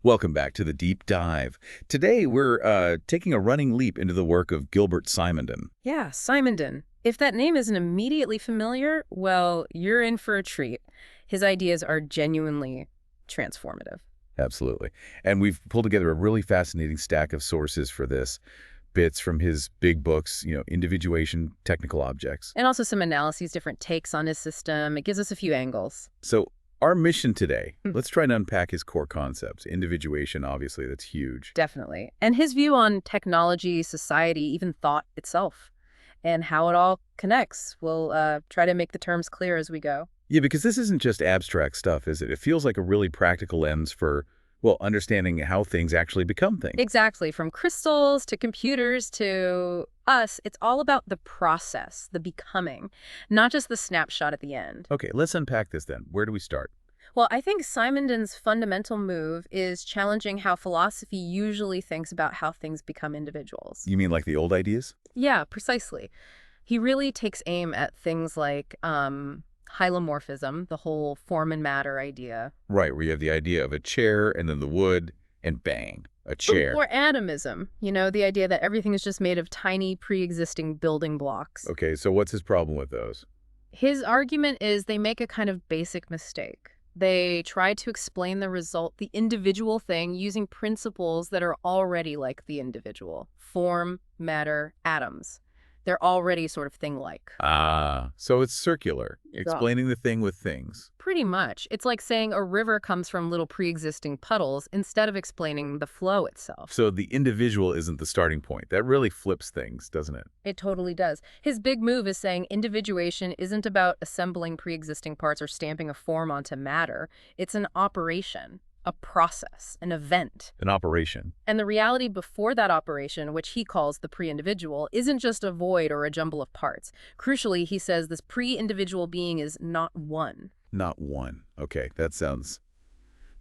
Welcome back to the Deep Dive. Today, we're taking a running leap into the work of Gilbert Simondon. Yeah, Simondon. If that name isn't immediately familiar, well, you're in for a treat. His ideas are genuinely transformative. Absolutely. And we've pulled together a really fascinating stack of sources for this. Bits from his big books, Individuation, Technical Objects. And also some analyses, different takes on his system. It gives us a few angles. So our mission today, Hmm. let's try and unpack his core concepts. Individuation, obviously, that's huge. Definitely. And his view on technology, society, even thought itself, and how it all connects. We'll try to make the terms clear as we go. Yeah, because this isn't just abstract stuff, is it? It feels like a really practical lens for, well, understanding how things actually become things. Exactly. From crystals to computers to us, it's all about the process, the becoming, not just the snapshot at the end. Okay, let's unpack this then. Where do we start? Well, I think Simondon's fundamental move is challenging how philosophy usually thinks about how things become individuals. You mean like the old ideas? Yeah, precisely. He really takes aim at things like hylomorphism, the whole form and matter idea. Right, where you have the idea of a chair and then the wood and bang, a chair. Or atomism, the idea that everything is just made of tiny pre-existing building blocks. Okay, so what's his problem with those? His argument is they make a kind of basic mistake. They try to explain the result, the individual thing, using principles that are already like the individual. Form, matter, atoms. They're already sort of thing-like. Ah, so it's circular, explaining the thing with things. Pretty much. It's like saying a river comes from little pre-existing puddles instead of explaining the flow itself. So the individual isn't the starting point. That really flips things, doesn't it? It totally does. His big move is saying individuation isn't about assembling pre-existing parts or stamping a form onto matter. It's an operation, a process, an event. An operation. And the reality before that operation, which he calls the pre-individual, isn't just a void or a jumble of parts. Crucially, he says this pre-individual being is not one. Not one. Okay, that sounds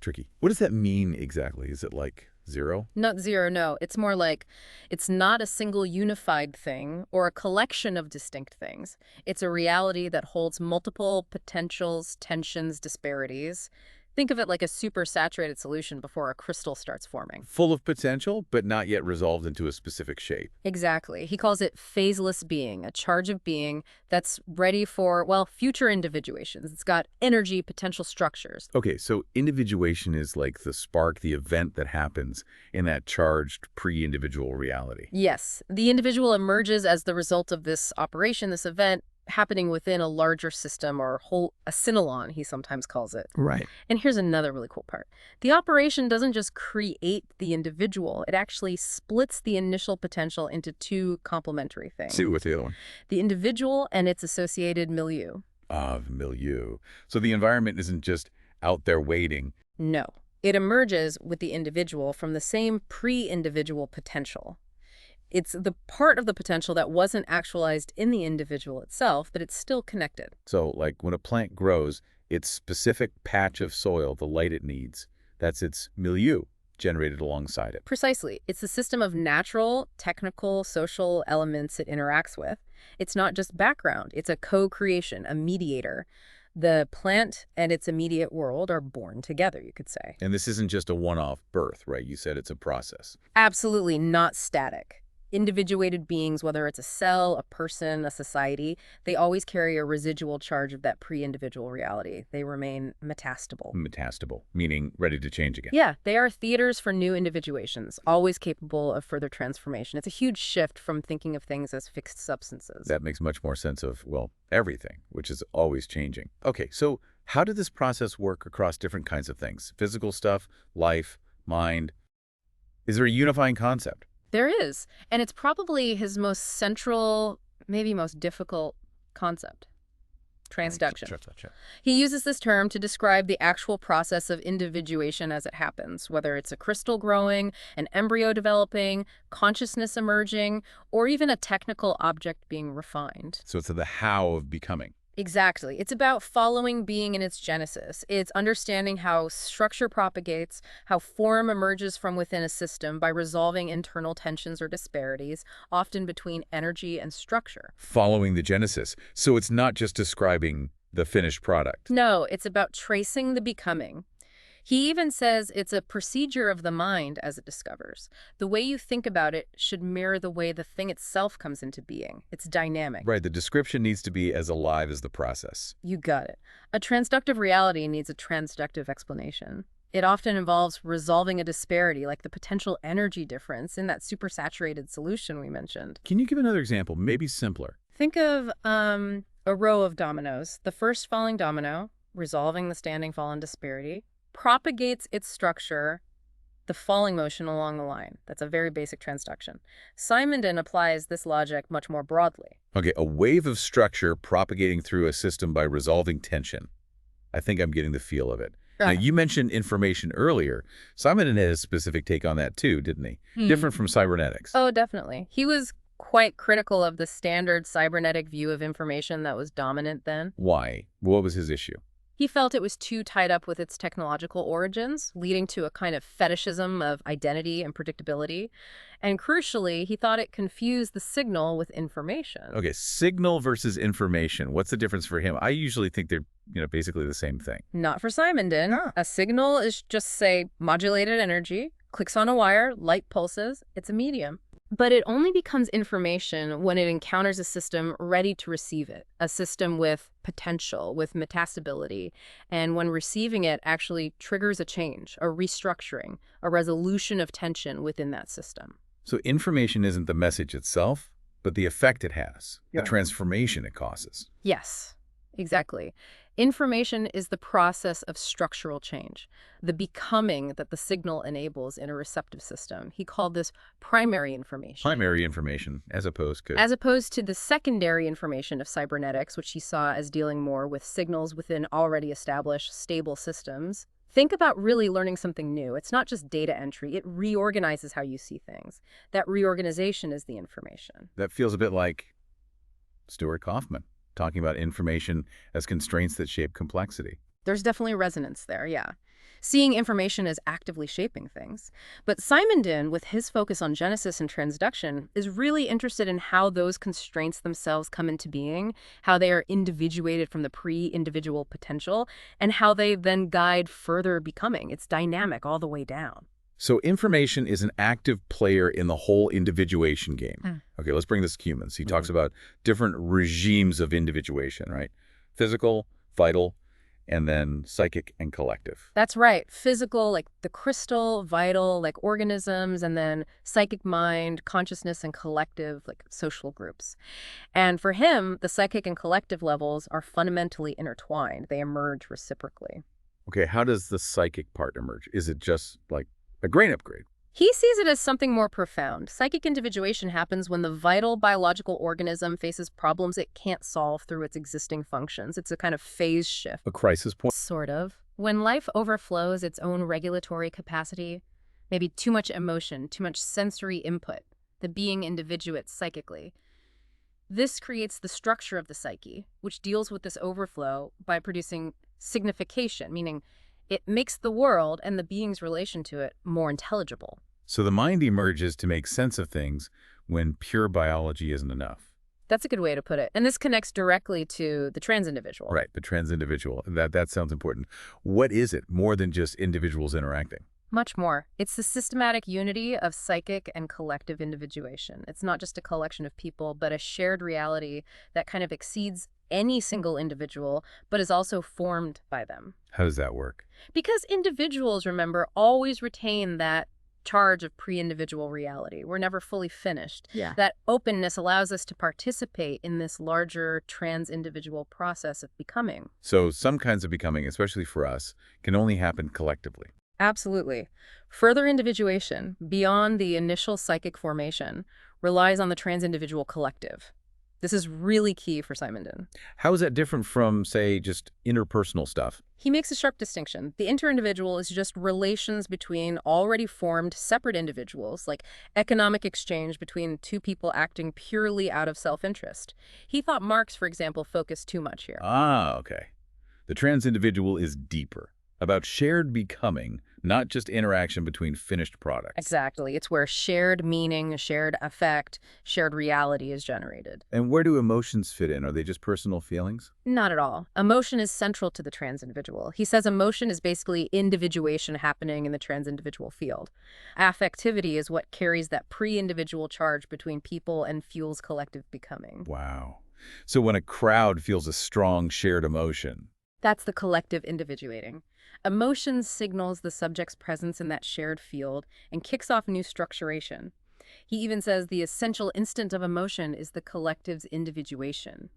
tricky. What does that mean exactly? Is it like zero? Not zero, no. It's more like it's not a single unified thing or a collection of distinct things. It's a reality that holds multiple potentials, tensions, disparities. Think of it like a supersaturated solution before a crystal starts forming. Full of potential, but not yet resolved into a specific shape. Exactly. He calls it phaseless being, a charge of being that's ready for, well, future individuations. It's got energy, potential structures. Okay, so individuation is like the spark, the event that happens in that charged pre-individual reality. Yes, the individual emerges as the result of this operation, this event, happening within a larger system or a synalon, he sometimes calls it. Right. And here's another really cool part. The operation doesn't just create the individual, it actually splits the initial potential into two complementary things. See, what's the other one? The individual and its associated milieu. Milieu. So the environment isn't just out there waiting. No, it emerges with the individual from the same pre-individual potential. It's the part of the potential that wasn't actualized in the individual itself, but it's still connected. So, like when a plant grows, its specific patch of soil, the light it needs, that's its milieu generated alongside it. Precisely. It's a system of natural, technical, social elements it interacts with. It's not just background. It's a co-creation, a mediator. The plant and its immediate world are born together, you could say. And this isn't just a one-off birth, right? You said it's a process. Absolutely not static. Individuated beings, whether it's a cell, a person, a society, they always carry a residual charge of that pre-individual reality. They remain metastable. Metastable, meaning ready to change again. Yeah, they are theaters for new individuations, always capable of further transformation. It's a huge shift from thinking of things as fixed substances. That makes much more sense of, well, everything, which is always changing. Okay, so how did this process work across different kinds of things? Physical stuff, life, mind? Is there a unifying concept? There is, and it's probably his most central, maybe most difficult concept. Transduction. He uses this term to describe the actual process of individuation as it happens, whether it's a crystal growing, an embryo developing, consciousness emerging, or even a technical object being refined. So it's the how of becoming. Exactly. It's about following being in its genesis. It's understanding how structure propagates, how form emerges from within a system by resolving internal tensions or disparities, often between energy and structure. Following the genesis. So it's not just describing the finished product. No, it's about tracing the becoming. He even says it's a procedure of the mind as it discovers. The way you think about it should mirror the way the thing itself comes into being. It's dynamic. Right, the description needs to be as alive as the process. You got it. A transductive reality needs a transductive explanation. It often involves resolving a disparity, like the potential energy difference in that supersaturated solution we mentioned. Can you give another example, maybe simpler? Think of a row of dominoes. The first falling domino, resolving the standing fallen disparity, propagates its structure, the falling motion along the line. That's a very basic transduction. Simondon applies this logic much more broadly. Okay, a wave of structure propagating through a system by resolving tension. I think I'm getting the feel of it. Now, you mentioned information earlier. Simondon had a specific take on that too, didn't he? Different from cybernetics. Oh, definitely. He was quite critical of the standard cybernetic view of information that was dominant then. Why? What was his issue? He felt it was too tied up with its technological origins, leading to a kind of fetishism of identity and predictability. And crucially, he thought it confused the signal with information. Okay, signal versus information. What's the difference for him? I usually think they're, basically the same thing. Not for Simondon. A signal is just, say, modulated energy, clicks on a wire, light pulses. It's a medium. But it only becomes information when it encounters a system ready to receive it, a system with potential, with metastability, and when receiving it actually triggers a change, a restructuring, a resolution of tension within that system. So information isn't the message itself, but the effect it has, Yeah. the transformation it causes. Yes, exactly. Information is the process of structural change, the becoming that the signal enables in a receptive system. He called this primary information. Primary information, as opposed to... As opposed to the secondary information of cybernetics, which he saw as dealing more with signals within already established, stable systems. Think about really learning something new. It's not just data entry. It reorganizes how you see things. That reorganization is the information. That feels a bit like Stuart Kaufman, talking about information as constraints that shape complexity. There's definitely resonance there, yeah. Seeing information as actively shaping things. But Simondon, with his focus on genesis and transduction, is really interested in how those constraints themselves come into being, how they are individuated from the pre-individual potential, and how they then guide further becoming. It's dynamic all the way down. So information is an active player in the whole individuation game. Okay, let's bring this to humans. He talks about different regimes of individuation, right? Physical, vital, and then psychic and collective. That's right. Physical, like the crystal, vital, like organisms, and then psychic mind, consciousness, and collective, like social groups. And for him, the psychic and collective levels are fundamentally intertwined. They emerge reciprocally. Okay, how does the psychic part emerge? Is it just like a grain upgrade? He sees it as something more profound. Psychic individuation happens when the vital biological organism faces problems it can't solve through its existing functions. It's a kind of phase shift. A crisis point? Sort of. When life overflows its own regulatory capacity, maybe too much emotion, too much sensory input, the being individuates psychically. This creates the structure of the psyche, which deals with this overflow by producing signification, meaning it makes the world and the being's relation to it more intelligible. So the mind emerges to make sense of things when pure biology isn't enough. That's a good way to put it. And this connects directly to the trans individual. Right, the trans-individual. That sounds important. What is it more than just individuals interacting? Much more. It's the systematic unity of psychic and collective individuation. It's not just a collection of people, but a shared reality that kind of exceeds any single individual, but is also formed by them. How does that work? Because individuals, remember, always retain that charge of pre-individual reality. We're never fully finished. Yeah. That openness allows us to participate in this larger trans-individual process of becoming. So some kinds of becoming, especially for us, can only happen collectively. Absolutely. Further individuation, beyond the initial psychic formation, relies on the trans-individual collective. This is really key for Simondon. How is that different from, say, just interpersonal stuff? He makes a sharp distinction. The interindividual is just relations between already formed separate individuals, like economic exchange between two people acting purely out of self-interest. He thought Marx, for example, focused too much here. Ah, okay. The trans individual is deeper. About shared becoming, not just interaction between finished products. Exactly. It's where shared meaning, shared affect, shared reality is generated. And where do emotions fit in? Are they just personal feelings? Not at all. Emotion is central to the trans individual. He says emotion is basically individuation happening in the trans individual field. Affectivity is what carries that pre-individual charge between people and fuels collective becoming. Wow. So when a crowd feels a strong shared emotion, That's the collective individuating. Emotion signals the subject's presence in that shared field and kicks off new structuration. He even says the essential instant of emotion is the collective's individuation.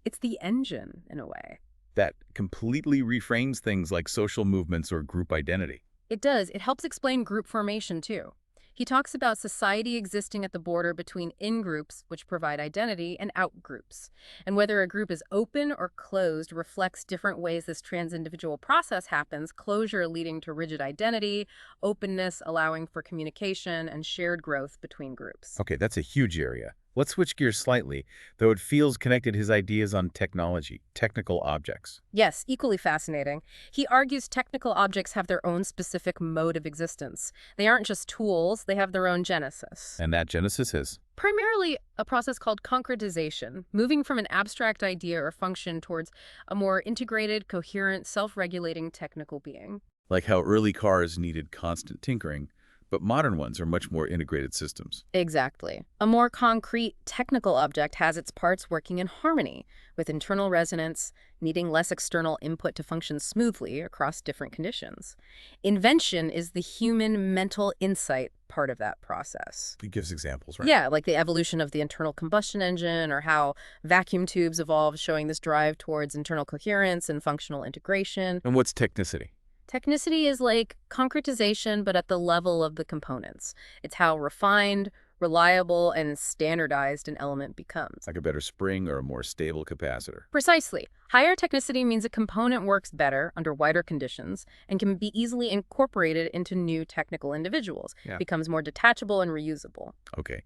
It's the engine, in a way. that completely reframes things like social movements or group identity. It does. It helps explain group formation, too. He talks about society existing at the border between in-groups, which provide identity, and out-groups. And whether a group is open or closed reflects different ways this trans-individual process happens, closure leading to rigid identity, openness allowing for communication, and shared growth between groups. Okay, that's a huge area. Let's switch gears slightly, though it feels connected his ideas on technology, technical objects. Yes, equally fascinating. He argues technical objects have their own specific mode of existence. They aren't just tools, they have their own genesis. And that genesis is? Primarily a process called concretization, moving from an abstract idea or function towards a more integrated, coherent, self-regulating technical being. Like how early cars needed constant tinkering, but modern ones are much more integrated systems. Exactly. A more concrete, technical object has its parts working in harmony, with internal resonance, needing less external input to function smoothly across different conditions. Invention is the human mental insight part of that process. He gives examples, right? Yeah, like the evolution of the internal combustion engine or how vacuum tubes evolved, showing this drive towards internal coherence and functional integration. And what's technicity? Technicity is like concretization, but at the level of the components. It's how refined, reliable, and standardized an element becomes. Like a better spring or a more stable capacitor. Precisely. Higher technicity means a component works better under wider conditions and can be easily incorporated into new technical individuals. Yeah. Becomes more detachable and reusable. Okay.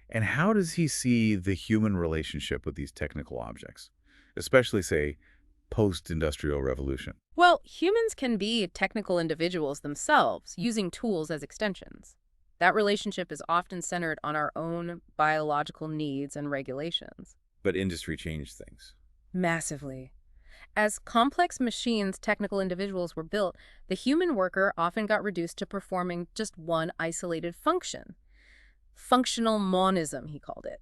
And how does he see the human relationship with these technical objects? Especially, say, post-industrial revolution. Well, humans can be technical individuals themselves, using tools as extensions. That relationship is often centered on our own biological needs and regulations. But industry changed things. Massively. As complex machines technical individuals were built, the human worker often got reduced to performing just one isolated function. Functional monism, he called it.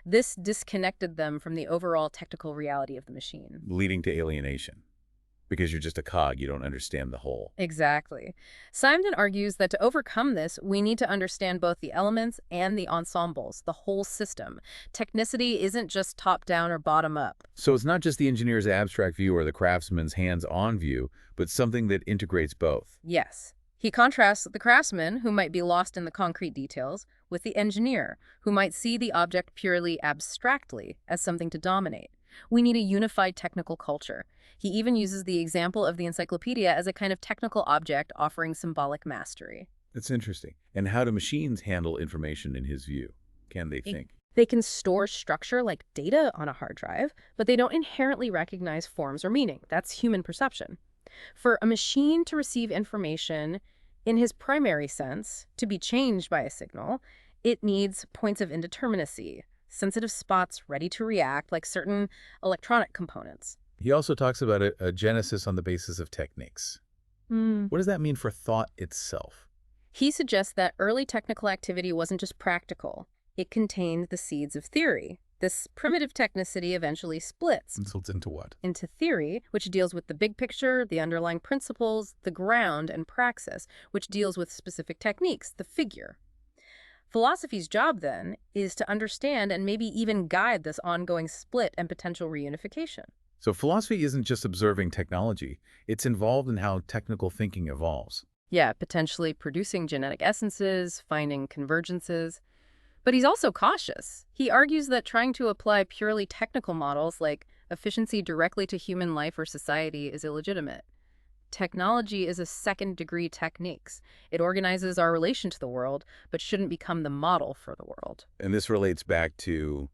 This disconnected them from the overall technical reality of the machine. Leading to alienation. Because you're just a cog, you don't understand the whole. Exactly. Simondon argues that to overcome this, we need to understand both the elements and the ensembles, the whole system. Technicity isn't just top-down or bottom-up. So it's not just the engineer's abstract view or the craftsman's hands-on view, but something that integrates both. Yes. He contrasts the craftsman, who might be lost in the concrete details, with the engineer, who might see the object purely abstractly as something to dominate. We need a unified technical culture. He even uses the example of the encyclopedia as a kind of technical object offering symbolic mastery. That's interesting. And how do machines handle information in his view? Can they think? They can store structure like data on a hard drive, but they don't inherently recognize forms or meaning. That's human perception. For a machine to receive information in his primary sense, to be changed by a signal, it needs points of indeterminacy, sensitive spots ready to react like certain electronic components. He also talks about a genesis on the basis of techniques. What does that mean for thought itself? He suggests that early technical activity wasn't just practical. It contained the seeds of theory. This primitive technicity eventually splits Insults into what? into theory, which deals with the big picture, the underlying principles, the ground, and praxis, which deals with specific techniques, the figure. Philosophy's job, then, is to understand and maybe even guide this ongoing split and potential reunification. So philosophy isn't just observing technology. It's involved in how technical thinking evolves. Yeah, potentially producing genetic essences, finding convergences. But he's also cautious. He argues that trying to apply purely technical models like efficiency directly to human life or society is illegitimate. Technology is a second-degree techniques. It organizes our relation to the world, but shouldn't become the model for the world. And this relates back to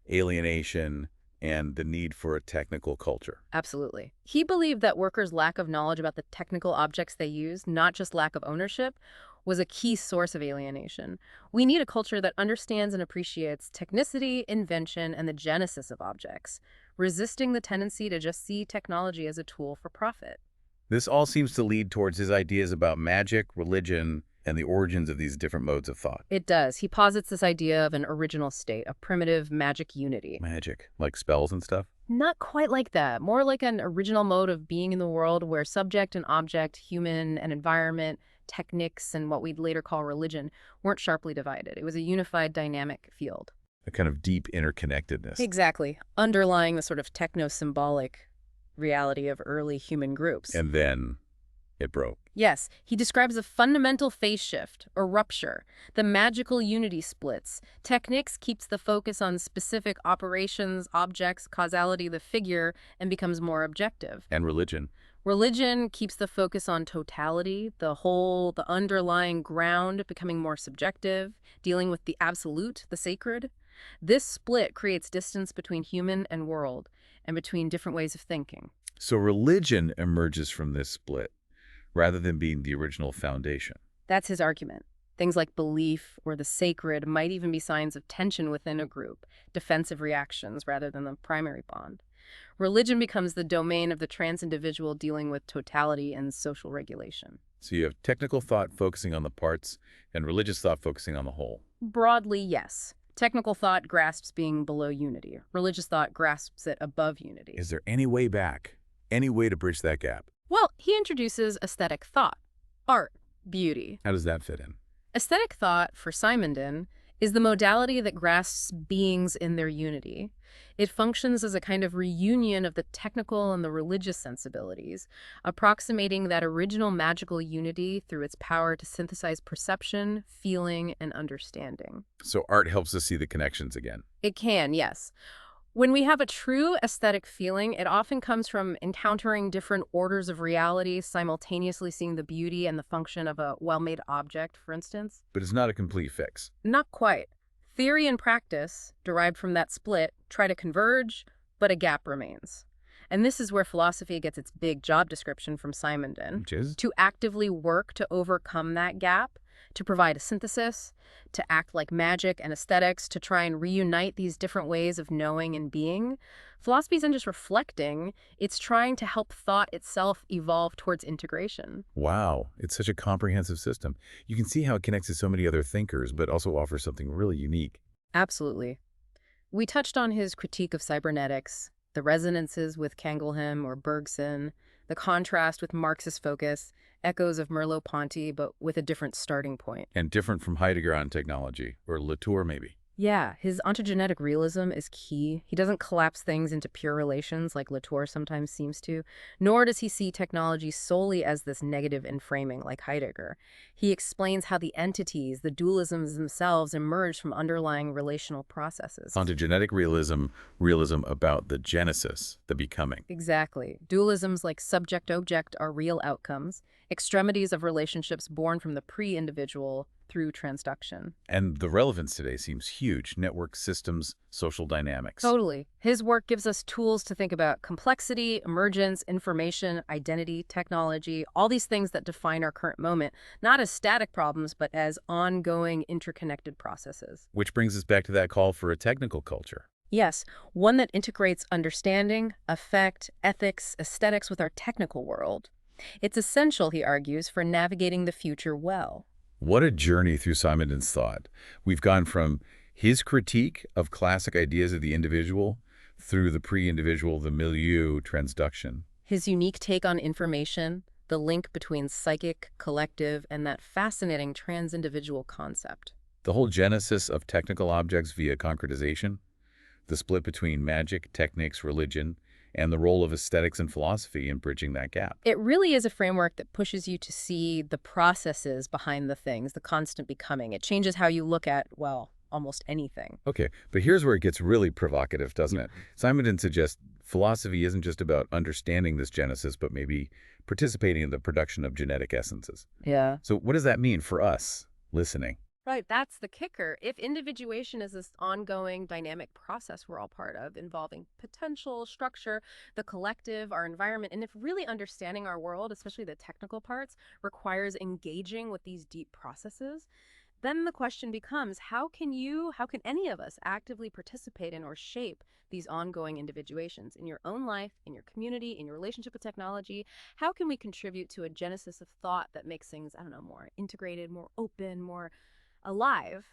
alienation and the need for a technical culture. Absolutely. He believed that workers' lack of knowledge about the technical objects they use, not just lack of ownership, was a key source of alienation. We need a culture that understands and appreciates technicity, invention, and the genesis of objects, resisting the tendency to just see technology as a tool for profit. This all seems to lead towards his ideas about magic, religion, and the origins of these different modes of thought. It does. He posits this idea of an original state, a primitive magic unity. Magic, like spells and stuff? Not quite like that. More like an original mode of being in the world where subject and object, human and environment, techniques, and what we'd later call religion weren't sharply divided. It was a unified dynamic field. A kind of deep interconnectedness. Exactly. Underlying the sort of techno-symbolic reality of early human groups. And then it broke. Yes, he describes a fundamental phase shift, or rupture. The magical unity splits. Techniques keeps the focus on specific operations, objects, causality, the figure, and becomes more objective. And religion. Religion keeps the focus on totality, the whole, the underlying ground, becoming more subjective, dealing with the absolute, the sacred. This split creates distance between human and world, and between different ways of thinking. So religion emerges from this split, rather than being the original foundation. That's his argument. Things like belief or the sacred might even be signs of tension within a group, defensive reactions rather than the primary bond. Religion becomes the domain of the trans-individual dealing with totality and social regulation. So you have technical thought focusing on the parts and religious thought focusing on the whole. Broadly, yes. Technical thought grasps being below unity. Religious thought grasps it above unity. Is there any way back? Any way to bridge that gap? Well, he introduces aesthetic thought, art, beauty. How does that fit in? Aesthetic thought, for Simondon, is the modality that grasps beings in their unity. It functions as a kind of reunion of the technical and the religious sensibilities, approximating that original magical unity through its power to synthesize perception, feeling, and understanding. So art helps us see the connections again. It can, yes. When we have a true aesthetic feeling, it often comes from encountering different orders of reality, simultaneously seeing the beauty and the function of a well-made object, for instance. But it's not a complete fix. Not quite. Theory and practice, derived from that split, try to converge, but a gap remains. And this is where philosophy gets its big job description from Simondon. Which is? To actively work to overcome that gap, to provide a synthesis, to act like magic and aesthetics, to try and reunite these different ways of knowing and being. Philosophy isn't just reflecting, it's trying to help thought itself evolve towards integration. Wow, it's such a comprehensive system. You can see how it connects to so many other thinkers, but also offers something really unique. Absolutely. We touched on his critique of cybernetics, the resonances with Cangelhem or Bergson, the contrast with Marxist focus, echoes of Merleau-Ponty, but with a different starting point. And different from Heidegger on technology, or Latour maybe. Yeah, his ontogenetic realism is key. He doesn't collapse things into pure relations like Latour sometimes seems to, nor does he see technology solely as this negative in framing like Heidegger. He explains how the entities, the dualisms themselves, emerge from underlying relational processes. Ontogenetic realism, realism about the genesis, the becoming. Exactly. Dualisms like subject-object are real outcomes, extremities of relationships born from the pre-individual through transduction. And the relevance today seems huge. Network systems, social dynamics. Totally. His work gives us tools to think about complexity, emergence, information, identity, technology, all these things that define our current moment, not as static problems, but as ongoing interconnected processes. Which brings us back to that call for a technical culture. Yes, one that integrates understanding, affect, ethics, aesthetics with our technical world. It's essential, he argues, for navigating the future well. What a journey through Simondon's thought. We've gone from his critique of classic ideas of the individual through the pre-individual, the milieu, transduction. His unique take on information, the link between psychic, collective, and that fascinating trans-individual concept. The whole genesis of technical objects via concretization, the split between magic, techniques, religion, and the role of aesthetics and philosophy in bridging that gap. It really is a framework that pushes you to see the processes behind the things, the constant becoming. It changes how you look at, well, almost anything. Okay, but here's where it gets really provocative, doesn't it? Simondon suggests philosophy isn't just about understanding this genesis, but maybe participating in the production of genetic essences. Yeah. So what does that mean for us listening? Right, that's the kicker. If individuation is this ongoing dynamic process we're all part of, involving potential, structure, the collective, our environment, and if really understanding our world, especially the technical parts, requires engaging with these deep processes, then the question becomes, how can any of us actively participate in or shape these ongoing individuations in your own life, in your community, in your relationship with technology? How can we contribute to a genesis of thought that makes things, I don't know, more integrated, more open, more alive,